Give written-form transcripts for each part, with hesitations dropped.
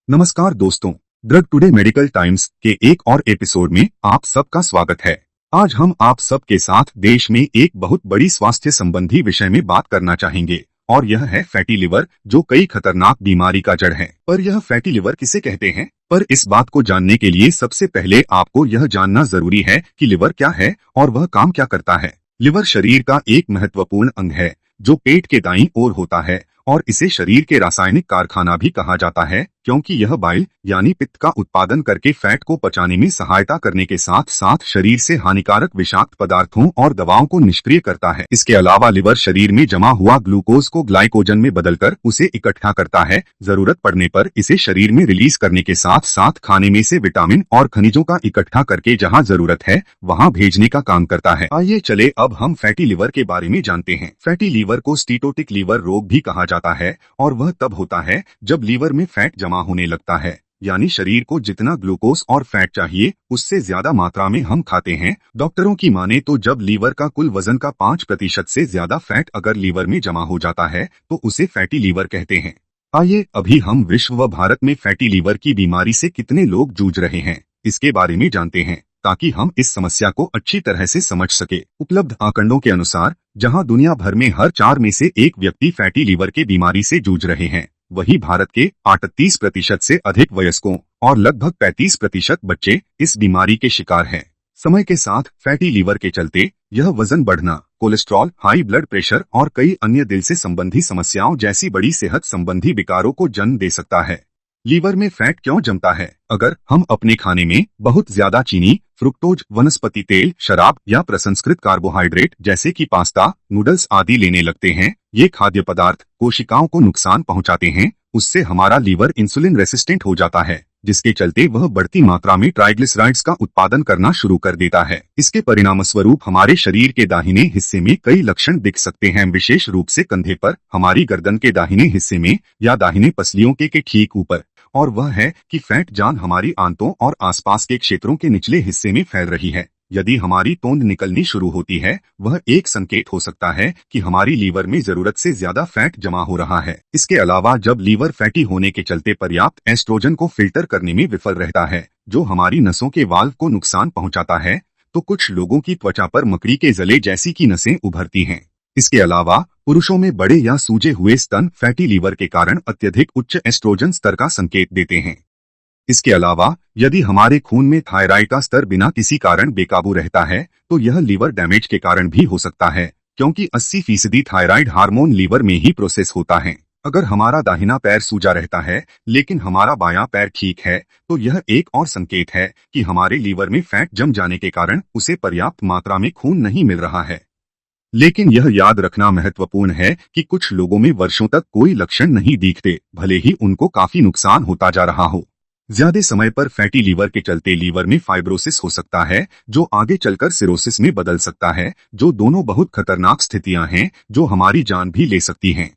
नमस्कार दोस्तों, drug today medical times के एक और एपिसोड में आप सबका स्वागत है। आज हम आप सबके साथ देश में एक बहुत बड़ी स्वास्थ्य संबंधी विषय में बात करना चाहेंगे और यह है फैटी लिवर, जो कई खतरनाक बीमारी का जड़ है। पर यह फैटी लिवर किसे कहते हैं? पर इस बात को जानने के लिए सबसे पहले आपको यह जानना जरूरी है कि लिवर क्या है और वह काम क्या करता है। लिवर शरीर का एक महत्वपूर्ण अंग है जो पेट के दाईं ओर होता है और इसे शरीर के रासायनिक कारखाना भी कहा जाता है, क्योंकि यह बाइल यानी पित्त का उत्पादन करके फैट को पचाने में सहायता करने के साथ साथ शरीर से हानिकारक विषाक्त पदार्थों और दवाओं को निष्क्रिय करता है। इसके अलावा लिवर शरीर में जमा हुआ ग्लूकोज को ग्लाइकोजन में बदलकर उसे इकट्ठा करता है। जरूरत पड़ने पर इसे शरीर में रिलीज करने के साथ साथ खाने में से विटामिन और खनिजों का इकट्ठा करके जहाँ जरूरत है वहाँ भेजने का काम करता है। आइए चले अब हम फैटी लिवर के बारे में जानते हैं। फैटी लिवर को स्टीटोटिक लिवर रोग भी कहा जाता है और वह तब होता है जब लीवर में फैट जमा होने लगता है, यानी शरीर को जितना ग्लूकोज और फैट चाहिए उससे ज्यादा मात्रा में हम खाते हैं। डॉक्टरों की माने तो जब लीवर का कुल वजन का 5% से ज्यादा फैट अगर लीवर में जमा हो जाता है तो उसे फैटी लीवर कहते हैं। आइए अभी हम विश्व व भारत में फैटी लीवर की बीमारी से कितने लोग जूझ रहे हैं इसके बारे में जानते हैं, ताकि हम इस समस्या को अच्छी तरह से समझ सके। उपलब्ध आंकड़ों के अनुसार जहां दुनिया भर में हर 4 में से एक व्यक्ति फैटी लीवर के बीमारी से जूझ रहे हैं, वहीं भारत के 38% से अधिक वयस्कों और लगभग 35% बच्चे इस बीमारी के शिकार हैं। समय के साथ फैटी लीवर के चलते यह वजन बढ़ना, कोलेस्ट्रॉल, हाई ब्लड प्रेशर और कई अन्य दिल से संबंधी समस्याओं जैसी बड़ी सेहत संबंधी विकारों को जन्म दे सकता है। लीवर में फैट क्यों जमता है? अगर हम अपने खाने में बहुत ज्यादा चीनी, फ्रुक्टोज, वनस्पति तेल, शराब या प्रसंस्कृत कार्बोहाइड्रेट जैसे कि पास्ता, नूडल्स आदि लेने लगते हैं, ये खाद्य पदार्थ कोशिकाओं को नुकसान पहुंचाते हैं। उससे हमारा लीवर इंसुलिन रेसिस्टेंट हो जाता है, जिसके चलते वह बढ़ती मात्रा में ट्राइग्लिसराइड्स का उत्पादन करना शुरू कर देता है। इसके परिणामस्वरूप हमारे शरीर के दाहिने हिस्से में कई लक्षण दिख सकते हैं, विशेष रूप से कंधे पर, हमारी गर्दन के दाहिने हिस्से में या दाहिने पसलियों के ठीक ऊपर। और वह है कि फैट जान हमारी आंतों और आसपास के क्षेत्रों के निचले हिस्से में फैल रही है। यदि हमारी तोंद निकलनी शुरू होती है, वह एक संकेत हो सकता है कि हमारी लीवर में जरूरत से ज्यादा फैट जमा हो रहा है। इसके अलावा जब लीवर फैटी होने के चलते पर्याप्त एस्ट्रोजन को फिल्टर करने में विफल रहता है, जो हमारी नसों के वाल्व को नुकसान पहुंचाता है, तो कुछ लोगों की त्वचा पर मकड़ी के जले जैसी की नसें उभरती हैं। इसके अलावा पुरुषों में बड़े या सूजे हुए स्तन फैटी लीवर के कारण अत्यधिक उच्च एस्ट्रोजन स्तर का संकेत देते हैं। इसके अलावा यदि हमारे खून में थायराइड का स्तर बिना किसी कारण बेकाबू रहता है, तो यह लीवर डैमेज के कारण भी हो सकता है, क्योंकि 80% थायराइड हार्मोन लीवर में ही प्रोसेस होता है। अगर हमारा दाहिना पैर सूजा रहता है लेकिन हमारा बायां पैर ठीक है, तो यह एक और संकेत है कि हमारे लीवर में फैट जम जाने के कारण उसे पर्याप्त मात्रा में खून नहीं मिल रहा है। लेकिन यह याद रखना महत्वपूर्ण है कि कुछ लोगों में वर्षों तक कोई लक्षण नहीं दिखते, भले ही उनको काफी नुकसान होता जा रहा हो। ज्यादा समय पर फैटी लीवर के चलते लीवर में फाइब्रोसिस हो सकता है, जो आगे चलकर सिरोसिस में बदल सकता है, जो दोनों बहुत खतरनाक स्थितियां हैं जो हमारी जान भी ले सकती हैं।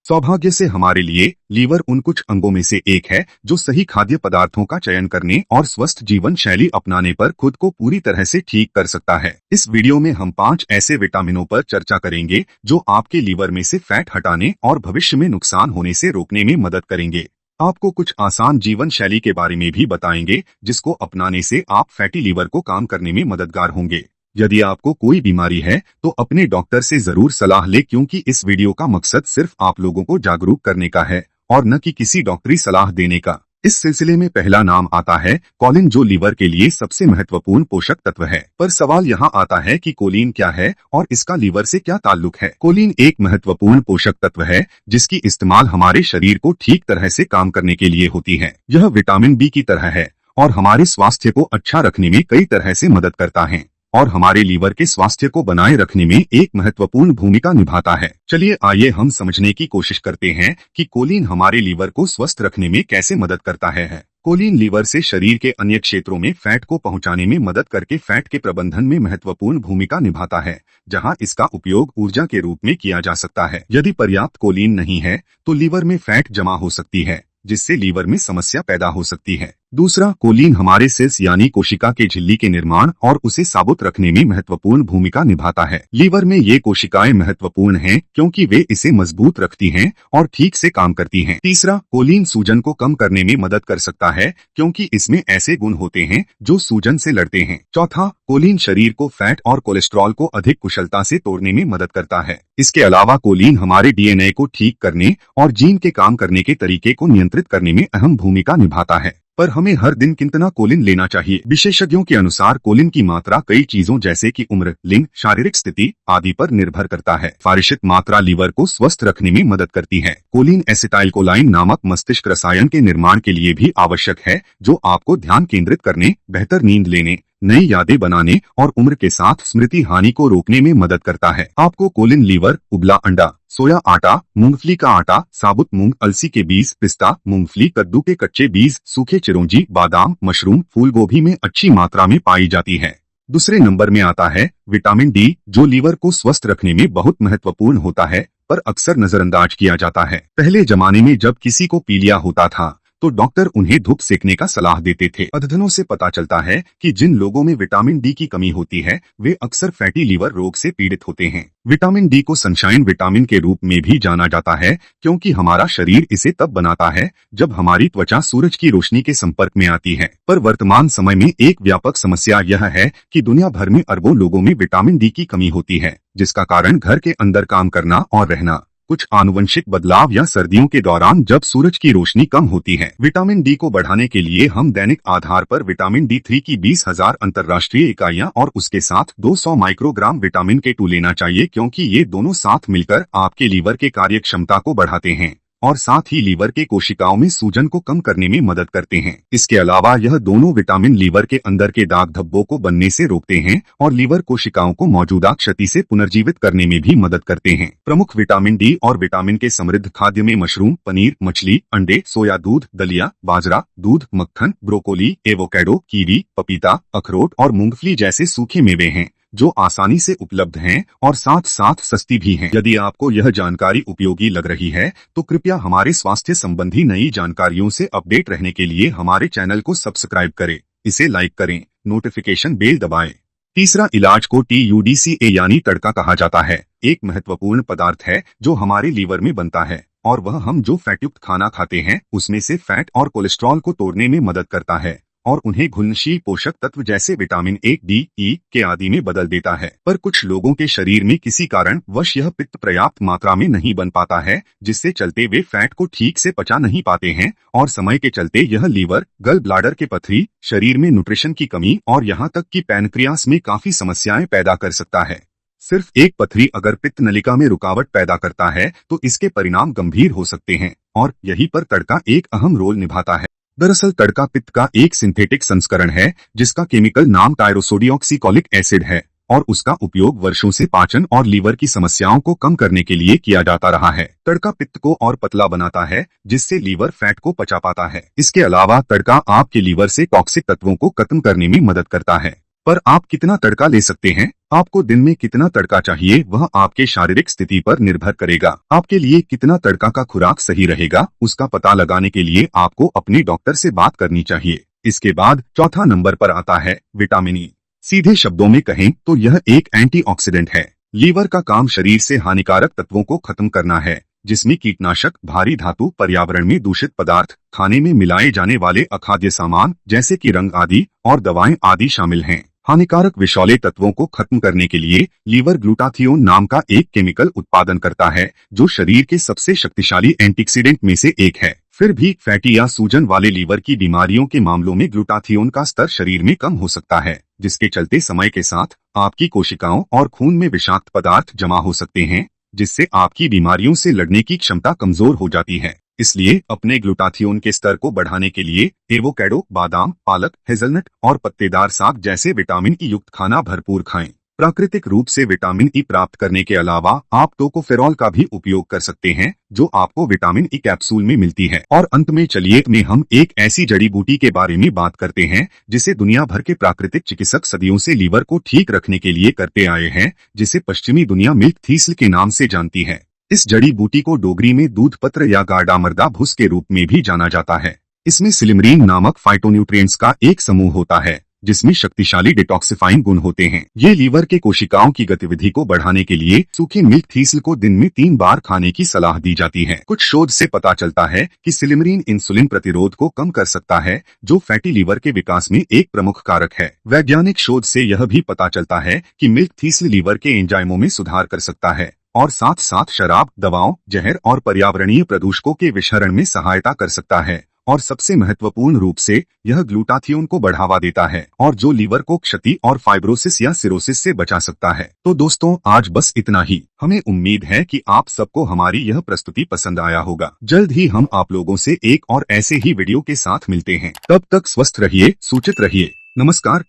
सौभाग्य से हमारे लिए लीवर उन कुछ अंगों में से एक है जो सही खाद्य पदार्थों का चयन करने और स्वस्थ जीवन शैली अपनाने पर खुद को पूरी तरह से ठीक कर सकता है। इस वीडियो में हम 5 ऐसे विटामिनों पर चर्चा करेंगे जो आपके लीवर में से फैट हटाने और भविष्य में नुकसान होने से रोकने में मदद करेंगे। आपको कुछ आसान जीवन शैली के बारे में भी बताएंगे जिसको अपनाने से आप फैटी लीवर को काम करने में मददगार होंगे। यदि आपको कोई बीमारी है तो अपने डॉक्टर से जरूर सलाह लें, क्योंकि इस वीडियो का मकसद सिर्फ आप लोगों को जागरूक करने का है और न कि किसी डॉक्टरी सलाह देने का। इस सिलसिले में पहला नाम आता है कोलिन, जो लीवर के लिए सबसे महत्वपूर्ण पोषक तत्व है। पर सवाल यहाँ आता है कि कोलिन क्या है और इसका लीवर से क्या ताल्लुक है। कोलिन एक महत्वपूर्ण पोषक तत्व है जिसकी इस्तेमाल हमारे शरीर को ठीक तरह से काम करने के लिए होती है। यह विटामिन बी की तरह है और हमारे स्वास्थ्य को अच्छा रखने में कई तरह से मदद करता है और हमारे लीवर के स्वास्थ्य को बनाए रखने में एक महत्वपूर्ण भूमिका निभाता है। चलिए आइए हम समझने की कोशिश करते हैं कि कोलिन हमारे लीवर को स्वस्थ रखने में कैसे मदद करता है। कोलिन लीवर से शरीर के अन्य क्षेत्रों में फैट को पहुंचाने में मदद करके फैट के प्रबंधन में महत्वपूर्ण भूमिका निभाता है, जहां इसका उपयोग ऊर्जा के रूप में किया जा सकता है। यदि पर्याप्त कोलिन नहीं है तो लीवर में फैट जमा हो सकती है, जिससे लीवर में समस्या पैदा हो सकती है। दूसरा, कोलिन हमारे सेल्स यानी कोशिका के झिल्ली के निर्माण और उसे साबुत रखने में महत्वपूर्ण भूमिका निभाता है। लीवर में ये कोशिकाएं महत्वपूर्ण हैं क्योंकि वे इसे मजबूत रखती हैं और ठीक से काम करती हैं। तीसरा, कोलिन सूजन को कम करने में मदद कर सकता है क्योंकि इसमें ऐसे गुण होते हैं जो सूजन से लड़ते हैं। चौथा, कोलिन शरीर को फैट और कोलेस्ट्रॉल को अधिक कुशलता से तोड़ने में मदद करता है। इसके अलावा कोलिन हमारे डीएनए को ठीक करने और जीन के काम करने के तरीके को नियंत्रित करने में अहम भूमिका निभाता है। पर हमें हर दिन कितना कोलिन लेना चाहिए? विशेषज्ञों के अनुसार कोलिन की मात्रा कई चीजों जैसे कि उम्र, लिंग, शारीरिक स्थिति आदि पर निर्भर करता है। फारिशित मात्रा लीवर को स्वस्थ रखने में मदद करती है। कोलिन एसिटाइलकोलाइन नामक मस्तिष्क रसायन के निर्माण के लिए भी आवश्यक है, जो आपको ध्यान केंद्रित करने, बेहतर नींद लेने, नई यादें बनाने और उम्र के साथ स्मृति हानि को रोकने में मदद करता है। आपको कोलिन लीवर, उबला अंडा, सोया आटा, मूंगफली का आटा, साबुत मूंग, अलसी के बीज, पिस्ता, मूंगफली, कद्दू के कच्चे बीज, सूखे चिरौंजी, बादाम, मशरूम, फूल गोभी में अच्छी मात्रा में पाई जाती है। दूसरे नंबर में आता है विटामिन डी, जो लीवर को स्वस्थ रखने में बहुत महत्वपूर्ण होता है, पर अक्सर नजरअंदाज किया जाता है। पहले जमाने में जब किसी को पीलिया होता था तो डॉक्टर उन्हें धूप सेकने का सलाह देते थे। अध्ययनों से पता चलता है कि जिन लोगों में विटामिन डी की कमी होती है वे अक्सर फैटी लीवर रोग से पीड़ित होते हैं। विटामिन डी को सनशाइन विटामिन के रूप में भी जाना जाता है क्योंकि हमारा शरीर इसे तब बनाता है जब हमारी त्वचा सूरज की रोशनी के संपर्क में आती है। पर वर्तमान समय में एक व्यापक समस्या यह है कि दुनिया भर में अरबों लोगों में विटामिन डी की कमी होती है, जिसका कारण घर के अंदर काम करना और रहना, कुछ आनुवंशिक बदलाव या सर्दियों के दौरान जब सूरज की रोशनी कम होती है। विटामिन डी को बढ़ाने के लिए हम दैनिक आधार पर विटामिन D3 की 20,000 अंतर्राष्ट्रीय इकाइयां और उसके साथ 200 माइक्रोग्राम विटामिन K2 लेना चाहिए, क्योंकि ये दोनों साथ मिलकर आपके लीवर के कार्य क्षमता को बढ़ाते हैं और साथ ही लीवर के कोशिकाओं में सूजन को कम करने में मदद करते हैं। इसके अलावा यह दोनों विटामिन लीवर के अंदर के दाग धब्बों को बनने से रोकते हैं और लीवर कोशिकाओं को मौजूदा क्षति से पुनर्जीवित करने में भी मदद करते हैं। प्रमुख विटामिन डी और विटामिन के समृद्ध खाद्य में मशरूम, पनीर, मछली, अंडे, सोया दूध, दलिया, बाजरा, दूध, मक्खन, ब्रोकोली, एवोकेडो, कीवी, पपीता, अखरोट और मूंगफली जैसे सूखे मेवे हैं, जो आसानी से उपलब्ध हैं और साथ साथ सस्ती भी हैं। यदि आपको यह जानकारी उपयोगी लग रही है तो कृपया हमारे स्वास्थ्य संबंधी नई जानकारियों से अपडेट रहने के लिए हमारे चैनल को सब्सक्राइब करें, इसे लाइक करें, नोटिफिकेशन बेल दबाएं। तीसरा, इलाज को TUDCA यानी तड़का कहा जाता है। एक महत्वपूर्ण पदार्थ है जो हमारे लीवर में बनता है और वह हम जो फैटयुक्त खाना खाते हैं उसमें से फैट और कोलेस्ट्रॉल को तोड़ने में मदद करता है और उन्हें घुलनशील पोषक तत्व जैसे विटामिन ए, डी, ई के आदि में बदल देता है। पर कुछ लोगों के शरीर में किसी कारण वश यह पित्त पर्याप्त मात्रा में नहीं बन पाता है, जिससे चलते वे फैट को ठीक से पचा नहीं पाते हैं और समय के चलते यह लीवर, गल ब्लाडर के पथरी, शरीर में न्यूट्रिशन की कमी और यहाँ तक कि पैनक्रियास में काफी समस्याएं पैदा कर सकता है। सिर्फ एक पथरी अगर पित्त नलिका में रुकावट पैदा करता है तो इसके परिणाम गंभीर हो सकते हैं और यहीं पर तड़का एक अहम रोल निभाता है। दरअसल तड़का पित्त का एक सिंथेटिक संस्करण है जिसका केमिकल नाम टायरोसोडिऑक्सीकॉलिक एसिड है और उसका उपयोग वर्षों से पाचन और लीवर की समस्याओं को कम करने के लिए किया जाता रहा है। तड़का पित्त को और पतला बनाता है जिससे लीवर फैट को पचा पाता है। इसके अलावा तड़का आपके लीवर से टॉक्सिक तत्वों को खत्म करने में मदद करता है। पर आप कितना तड़का ले सकते हैं? आपको दिन में कितना तड़का चाहिए वह आपके शारीरिक स्थिति पर निर्भर करेगा। आपके लिए कितना तड़का का खुराक सही रहेगा उसका पता लगाने के लिए आपको अपने डॉक्टर से बात करनी चाहिए। इसके बाद चौथा नंबर पर आता है विटामिन ई। सीधे शब्दों में कहें तो यह एक एंटीऑक्सीडेंट है। लीवर का काम शरीर से हानिकारक तत्वों को खत्म करना है, जिसमें कीटनाशक, भारी धातु, पर्यावरण में दूषित पदार्थ, खाने में मिलाए जाने वाले अखाद्य सामान जैसे कि रंग आदि और दवाएं आदि शामिल हैं। हानिकारक विषैले तत्वों को खत्म करने के लिए लीवर ग्लूटाथियोन नाम का एक केमिकल उत्पादन करता है जो शरीर के सबसे शक्तिशाली एंटीऑक्सीडेंट में से एक है। फिर भी फैटी या सूजन वाले लीवर की बीमारियों के मामलों में ग्लूटाथियोन का स्तर शरीर में कम हो सकता है, जिसके चलते समय के साथ आपकी कोशिकाओं और खून में विषाक्त पदार्थ जमा हो सकते हैं, जिससे आपकी बीमारियों से लड़ने की क्षमता कमजोर हो जाती है। इसलिए अपने ग्लूटाथियोन के स्तर को बढ़ाने के लिए एवोकेडो, बादाम, पालक, हेजलनट और पत्तेदार साग जैसे विटामिन ई युक्त खाना भरपूर खाएं। प्राकृतिक रूप से विटामिन ई प्राप्त करने के अलावा आप टोकोफेरॉल का भी उपयोग कर सकते हैं जो आपको विटामिन ई कैप्सूल में मिलती है। और अंत में चलिए हम एक ऐसी जड़ी बूटी के बारे में बात करते हैं जिसे दुनिया भर के प्राकृतिक चिकित्सक सदियों से लीवर को ठीक रखने के लिए करते आए हैं, जिसे पश्चिमी दुनिया मिल्क थीसल के नाम से जानती है। इस जड़ी बूटी को डोगरी में दूध पत्र या गार्डामर्दा भुस के रूप में भी जाना जाता है। इसमें सिलिमरीन नामक फाइटोन्यूट्रिएंट्स का एक समूह होता है जिसमें शक्तिशाली डिटॉक्सिफाइंग गुण होते हैं। ये लीवर के कोशिकाओं की गतिविधि को बढ़ाने के लिए सूखे मिल्क थीसल को दिन में 3 बार खाने की सलाह दी जाती है। कुछ शोध से पता चलता है कि सिलिमरीन इंसुलिन प्रतिरोध को कम कर सकता है, जो फैटी लीवर के विकास में एक प्रमुख कारक है। वैज्ञानिक शोध से यह भी पता चलता है कि मिल्क थीसल लीवर के एंजाइमों में सुधार कर सकता है और साथ साथ शराब, दवाओं, जहर और पर्यावरणीय प्रदूषकों के विषहरण में सहायता कर सकता है। और सबसे महत्वपूर्ण रूप से यह ग्लूटाथियोन को बढ़ावा देता है और जो लीवर को क्षति और फाइब्रोसिस या सिरोसिस से बचा सकता है। तो दोस्तों, आज बस इतना ही। हमें उम्मीद है कि आप सबको हमारी यह प्रस्तुति पसंद आया होगा। जल्द ही हम आप लोगों से एक और ऐसे ही वीडियो के साथ मिलते हैं। तब तक स्वस्थ रहिए, सूचित रहिए। नमस्कार।